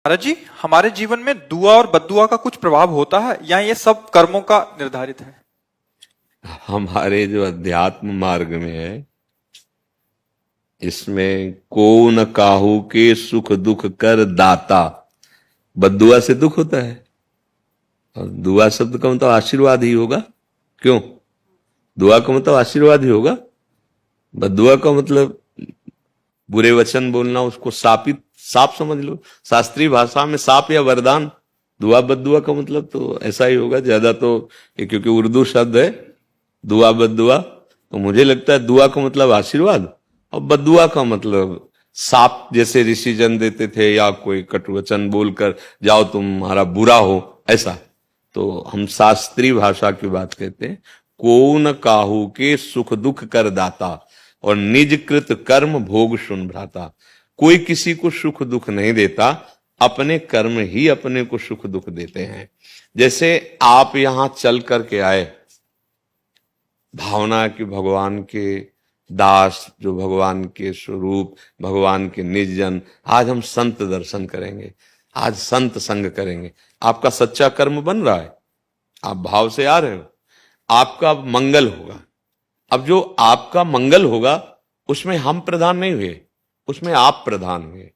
महाराज जी, हमारे जीवन में दुआ और बद्दुआ का कुछ प्रभाव होता है या ये सब कर्मों का निर्धारित है? हमारे जो अध्यात्म मार्ग में है, इसमें को न काहू के सुख दुख कर दाता। बद्दुआ से दुख होता है, और दुआ शब्द का मतलब आशीर्वाद ही होगा। क्यों? दुआ का मतलब आशीर्वाद ही होगा। बद्दुआ का मतलब बुरे वचन बोलना, उसको साप समझ लो। शास्त्रीय भाषा में साप या वरदान। दुआ बद्दुआ का मतलब तो ऐसा ही होगा ज्यादा तो, क्योंकि उर्दू शब्द है दुआ बद्दुआ, तो मुझे लगता है दुआ का मतलब आशीर्वाद और बद्दुआ का मतलब साप जैसे ऋषि जन देते थे, या कोई कटुवचन बोलकर जाओ तुम्हारा बुरा हो, ऐसा। तो हम शास्त्रीय भाषा की बात कहते हैं। को न काहू के सुख दुख कर दाता और निज कृत कर्म भोग सुन भ्राता। कोई किसी को सुख दुख नहीं देता, अपने कर्म ही अपने को सुख दुख देते हैं। जैसे आप यहां चल करके आए, भावना की भगवान के दास, जो भगवान के स्वरूप, भगवान के निज जन, आज हम संत दर्शन करेंगे, आज संत संग करेंगे। आपका सच्चा कर्म बन रहा है, आप भाव से आ रहे हो, आपका मंगल होगा। अब जो आपका मंगल होगा उसमें हम प्रधान नहीं हुए, उसमें आप प्रधान हुए।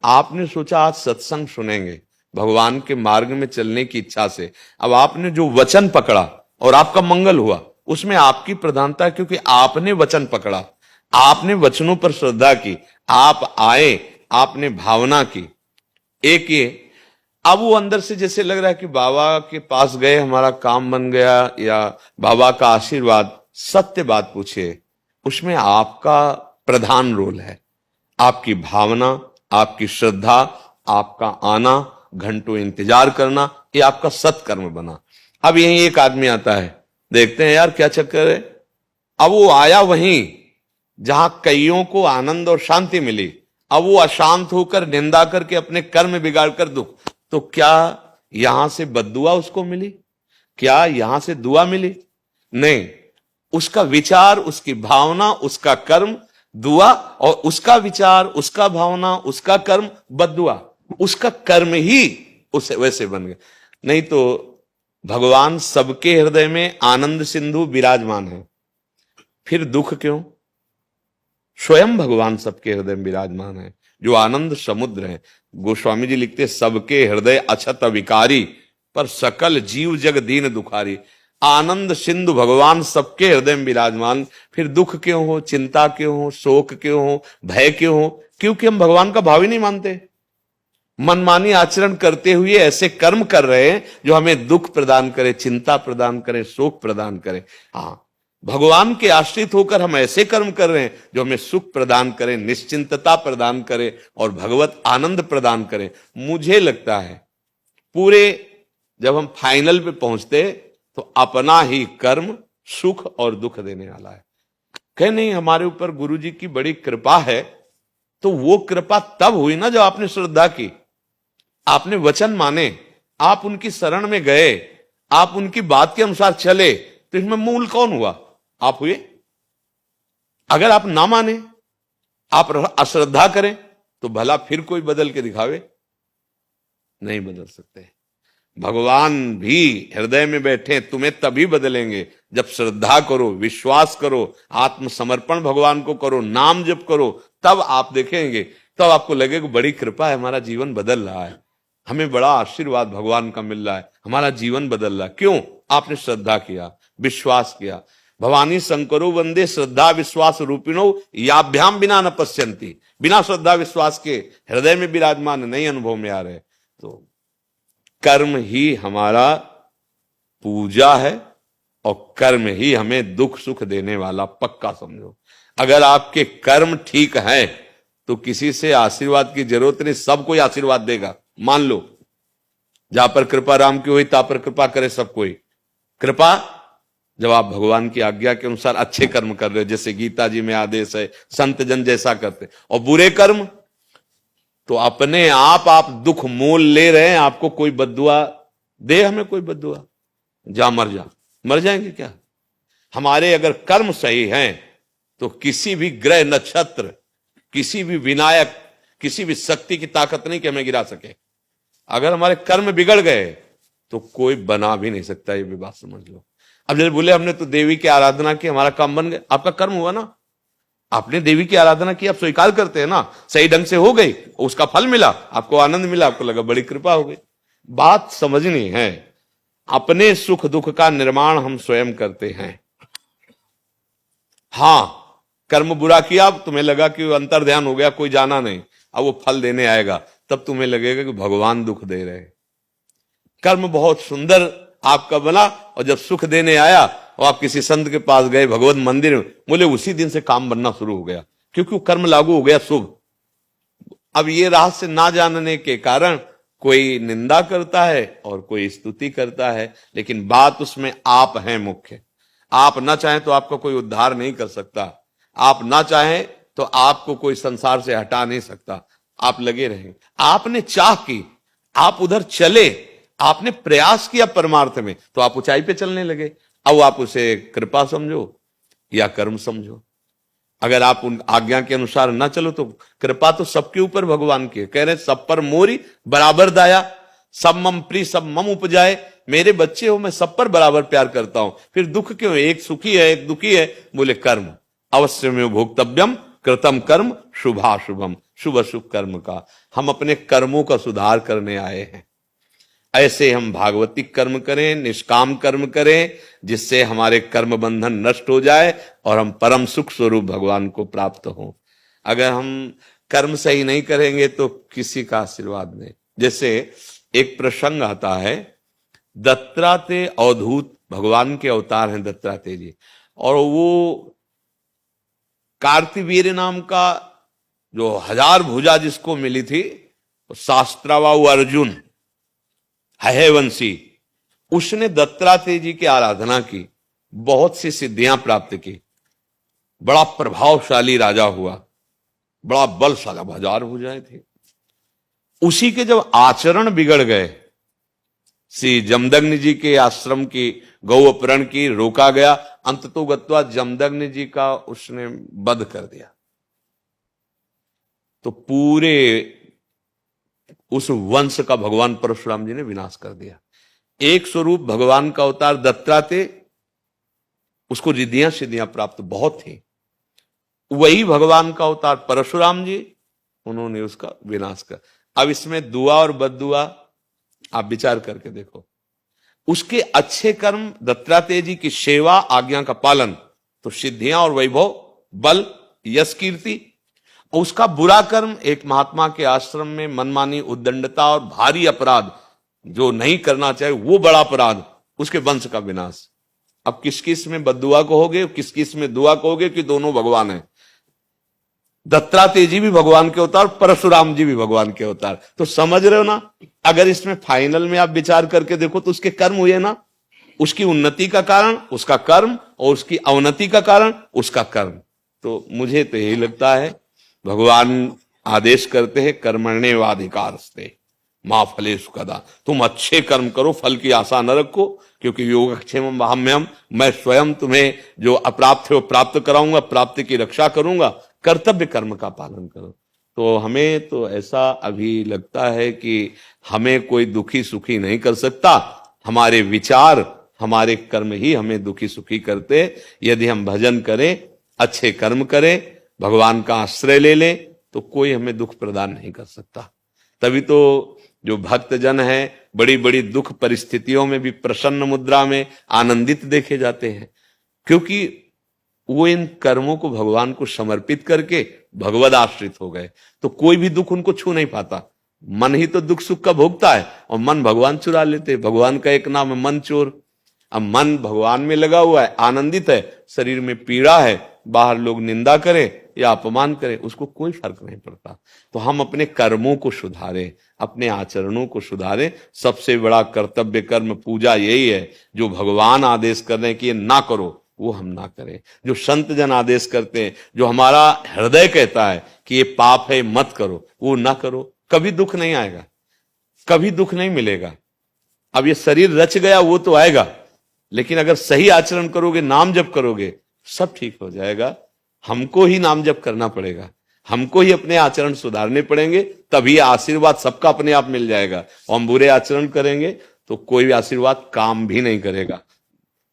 आपने सोचा आज सत्संग सुनेंगे, भगवान के मार्ग में चलने की इच्छा से। अब आपने जो वचन पकड़ा और आपका मंगल हुआ, उसमें आपकी प्रधानता है, क्योंकि आपने वचन पकड़ा, आपने वचनों पर श्रद्धा की, आप आए, आपने भावना की। एक ये, अब वो अंदर से जैसे लग रहा है कि बाबा के पास गए, हमारा काम बन गया, या बाबा का आशीर्वाद। सत्य बात पूछिए, उसमें आपका प्रधान रोल है। आपकी भावना, आपकी श्रद्धा, आपका आना, घंटों इंतजार करना, ये आपका सत्कर्म बना। अब यहीं एक आदमी आता है, देखते हैं यार क्या चक्कर है। अब वो आया वहीं जहां कईयों को आनंद और शांति मिली, अब वो अशांत होकर निंदा करके अपने कर्म बिगाड़ कर दुख। तो क्या यहां से बद्दुआ उसको मिली? क्या यहां से दुआ मिली? नहीं। उसका विचार, उसकी भावना, उसका कर्म दुआ, और उसका विचार, उसका भावना, उसका कर्म बद्दुआ। उसका कर्म ही उसे वैसे बन गया। नहीं तो भगवान सबके हृदय में आनंद सिंधु विराजमान है, फिर दुख क्यों? स्वयं भगवान सबके हृदय में विराजमान है, जो आनंद समुद्र है। गोस्वामी जी लिखते, सबके हृदय अछत विकारी, पर सकल जीव जग दीन दुखारी। आनंद सिंधु भगवान सबके हृदय में विराजमान, फिर दुख क्यों हो, चिंता क्यों हो, शोक क्यों हो, भय क्यों हो? क्योंकि हम भगवान का भाव ही नहीं मानते। मनमानी आचरण करते हुए ऐसे कर्म कर रहे हैं जो हमें दुख प्रदान करे, चिंता प्रदान करे, शोक प्रदान करे। हाँ, भगवान के आश्रित होकर हम ऐसे कर्म कर रहे हैं जो हमें सुख प्रदान करें, निश्चिंतता प्रदान करें और भगवत आनंद प्रदान करें। मुझे लगता है पूरे जब हम फाइनल पे पहुंचते तो अपना ही कर्म सुख और दुख देने वाला है। कहे नहीं, हमारे ऊपर गुरु जी की बड़ी कृपा है, तो वो कृपा तब हुई ना जब आपने श्रद्धा की, आपने वचन माने, आप उनकी शरण में गए, आप उनकी बात के अनुसार चले, तो इसमें मूल कौन हुआ? आप हुए। अगर आप ना माने, आप अश्रद्धा करें, तो भला फिर कोई बदल के दिखावे? नहीं बदल सकते। भगवान भी हृदय में बैठे, तुम्हें तभी बदलेंगे जब श्रद्धा करो, विश्वास करो, आत्मसमर्पण भगवान को करो, नाम जप करो, तब आप देखेंगे, तब आपको लगेगा बड़ी कृपा है, हमारा जीवन बदल रहा है, हमें बड़ा आशीर्वाद भगवान का मिल रहा है, हमारा जीवन बदल रहा है। क्यों? आपने श्रद्धा किया, विश्वास किया। भवानी शंकरो वंदे श्रद्धा विश्वास रूपिणो याभ्याम बिना न पश्यंती। बिना श्रद्धा विश्वास के हृदय में विराजमान नहीं, अनुभव में आ रहे। तो कर्म ही हमारा पूजा है, और कर्म ही हमें दुख सुख देने वाला, पक्का समझो। अगर आपके कर्म ठीक हैं तो किसी से आशीर्वाद की जरूरत नहीं, सब कोई आशीर्वाद देगा। मान लो जहां पर कृपा राम की हुई, तां पर कृपा करे सब कोई। कृपा जब आप भगवान की आज्ञा के अनुसार अच्छे कर्म कर रहे हो, जैसे गीता जी में आदेश है संत जन जैसा करते, और बुरे कर्म तो अपने आप दुख मोल ले रहे हैं। आपको कोई बद्दुआ दे, हमें कोई बद्दुआ, जा मर जा, मर जाएंगे क्या? हमारे अगर कर्म सही हैं तो किसी भी ग्रह नक्षत्र, किसी भी विनायक, किसी भी शक्ति की ताकत नहीं कि हमें गिरा सके। अगर हमारे कर्म बिगड़ गए तो कोई बना भी नहीं सकता, ये भी बात समझ लो। अब जैसे बोले हमने तो देवी की आराधना की, हमारा काम बन गया, आपका कर्म हुआ ना, आपने देवी की आराधना की, आप स्वीकार करते हैं ना, सही ढंग से हो गई, उसका फल मिला, आपको आनंद मिला, आपको लगा बड़ी कृपा हो गई। बात समझनी है, अपने सुख दुख का निर्माण हम स्वयं करते हैं। हां, कर्म बुरा किया, तुम्हें लगा कि अंतर ध्यान हो गया, कोई जाना नहीं, अब वो फल देने आएगा, तब तुम्हें लगेगा कि भगवान दुख दे रहे। कर्म बहुत सुंदर आपका बना, और जब सुख देने आया और आप किसी संत के पास गए, भगवत मंदिर में, बोले उसी दिन से काम बनना शुरू हो गया, क्योंकि वो कर्म लागू हो गया शुभ। अब ये रहस्य ना जानने के कारण कोई निंदा करता है और कोई स्तुति करता है, लेकिन बात उसमें आप हैं मुख्य। आप ना चाहें तो आपका कोई उद्धार नहीं कर सकता, आप ना चाहें तो आपको कोई संसार से हटा नहीं सकता, आप लगे रहेंगे। आपने चाह की, आप उधर चले, आपने प्रयास किया परमार्थ में, तो आप ऊंचाई पे चलने लगे। अब आप उसे कृपा समझो या कर्म समझो। अगर आप उन आज्ञा के अनुसार ना चलो तो कृपा तो सबके ऊपर भगवान की है। कह रहे सब पर मोरी बराबर दाया, सब मम प्रिय सब मम उपजाए, मेरे बच्चे हो, मैं सब पर बराबर प्यार करता हूं, फिर दुख क्यों, एक सुखी है एक दुखी है। बोले कर्म अवश्य में भोक्तव्यम कृतम कर्म शुभाशुभम, शुभ अशुभ कर्म का हम अपने कर्मों का सुधार करने आए हैं। ऐसे हम भागवतिक कर्म करें, निष्काम कर्म करें, जिससे हमारे कर्म बंधन नष्ट हो जाए और हम परम सुख स्वरूप भगवान को प्राप्त हों। अगर हम कर्म सही नहीं करेंगे तो किसी का आशीर्वाद नहीं। जैसे एक प्रसंग आता है, दत्तात्रेय अवधूत भगवान के अवतार हैं दत्तात्रेय जी, और वो कार्तिवीर्य नाम का जो 1000 भुजा जिसको मिली थी, शास्त्रावाऊ अर्जुन है वंशी, उसने दत्तात्रेय जी की आराधना की, बहुत सी सिद्धियां प्राप्त की, बड़ा प्रभावशाली राजा हुआ, बड़ा बलशाली, 1000 भुजाएं थी। उसी के जब आचरण बिगड़ गए, श्री जमदग्नि जी के आश्रम की गौ अपहरण की रोका गया, अंततोगत्वा जमदग्नि जी का उसने वध कर दिया, तो पूरे उस वंश का भगवान परशुराम जी ने विनाश कर दिया। एक स्वरूप भगवान का अवतार दत्तात्रेय, उसको रिद्धियां सिद्धियां प्राप्त बहुत थी, वही भगवान का अवतार परशुराम जी, उन्होंने उसका विनाश कर। अब इसमें दुआ और बद्दुआ आप विचार करके देखो। उसके अच्छे कर्म, दत्तात्रेय जी की सेवा, आज्ञा का पालन, तो सिद्धियां और वैभव, बल, यश, कीर्ति। उसका बुरा कर्म, एक महात्मा के आश्रम में मनमानी, उद्दंडता और भारी अपराध जो नहीं करना चाहिए, वो बड़ा अपराध, उसके वंश का विनाश। अब किस किस में बद्दुआ कहोगे, किस किस में दुआ कहोगे, कि दोनों भगवान हैं। दत्तात्रेय जी भी भगवान के अवतार, परशुराम जी भी भगवान के अवतार, तो समझ रहे हो ना। अगर इसमें फाइनल में आप विचार करके देखो तो उसके कर्म हुए ना, उसकी उन्नति का कारण उसका कर्म, और उसकी अवनति का कारण उसका कर्म। तो मुझे तो यही लगता है, भगवान आदेश करते हैं कर्मण्येवाधिकारस्ते मां फलेषु कदा, तुम अच्छे कर्म करो, फल की आशा न रखो, क्योंकि योगक्षेमं वहाम्यहम्, मैं स्वयं तुम्हें जो अप्राप्त है वो प्राप्त कराऊंगा, प्राप्ति की रक्षा करूंगा, कर्तव्य कर्म का पालन करो। तो हमें तो ऐसा अभी लगता है कि हमें कोई दुखी सुखी नहीं कर सकता, हमारे विचार, हमारे कर्म ही हमें दुखी सुखी करते। यदि हम भजन करें, अच्छे कर्म करें, भगवान का आश्रय ले लें, तो कोई हमें दुख प्रदान नहीं कर सकता। तभी तो जो भक्त जन है, बड़ी बड़ी दुख परिस्थितियों में भी प्रसन्न मुद्रा में आनंदित देखे जाते हैं, क्योंकि वो इन कर्मों को भगवान को समर्पित करके भगवद आश्रित हो गए। तो कोई भी दुख उनको छू नहीं पाता। मन ही तो दुख सुख का भोगता है, और मन भगवान चुरा लेते। भगवान का एक नाम है मन चोर। अब मन भगवान में लगा हुआ है, आनंदित है, शरीर में पीड़ा है, बाहर लोग निंदा करें या अपमान करें, उसको कोई फर्क नहीं पड़ता। तो हम अपने कर्मों को सुधारें, अपने आचरणों को सुधारें। सबसे बड़ा कर्तव्य कर्म पूजा यही है, जो भगवान आदेश कर रहे हैं कि ये ना करो, वो हम ना करें। जो संत जन आदेश करते हैं, जो हमारा हृदय कहता है कि ये पाप है मत करो, वो ना करो। कभी दुख नहीं आएगा, कभी दुख नहीं मिलेगा। अब ये शरीर रच गया वो तो आएगा, लेकिन अगर सही आचरण करोगे, नाम जप करोगे, सब ठीक हो जाएगा। हमको ही नाम जप करना पड़ेगा। हमको ही अपने आचरण सुधारने पड़ेंगे, तभी आशीर्वाद सबका अपने आप मिल जाएगा। और हम बुरे आचरण करेंगे तो कोई भी आशीर्वाद काम भी नहीं करेगा।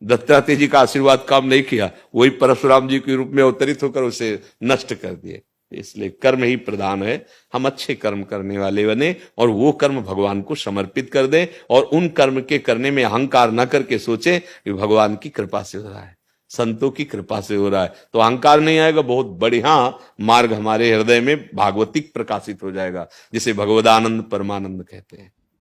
दत्तात्रेय जी का आशीर्वाद काम नहीं किया, वही परशुराम जी के रूप में अवतरित होकर उसे नष्ट कर दिए। इसलिए कर्म ही प्रधान है। हम अच्छे कर्म करने वाले बने और वो कर्म भगवान को समर्पित कर दें, और उन कर्म के करने में अहंकार न करके सोचे कि भगवान की कृपा से हो रहा है, संतों की कृपा से हो रहा है, तो अहंकार नहीं आएगा। बहुत बढ़िया मार्ग हमारे हृदय में भागवतिक प्रकाशित हो जाएगा, जिसे भगवदानंद परमानंद कहते हैं।